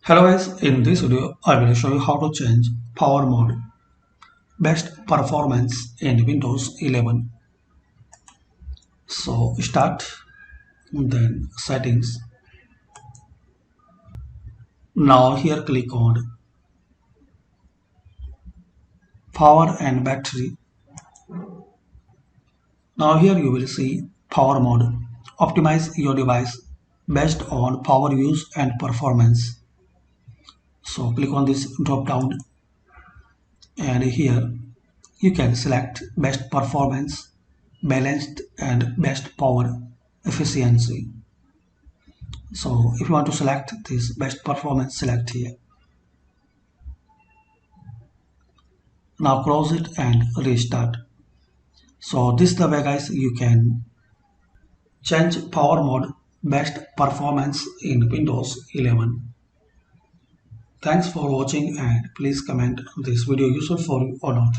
Hello guys, in this video I will show you how to change power mode best performance in Windows 11. So start, then settings. Now here click on power and battery. Now here you will see power mode. Optimize your device based on power use and performance. So click on this drop down and here you can select best performance, balanced and best power efficiency. So if you want to select this best performance, select here. Now close it and restart. So this is the way guys you can change power mode best performance in Windows 11. Thanks for watching and please comment this video useful for you or not.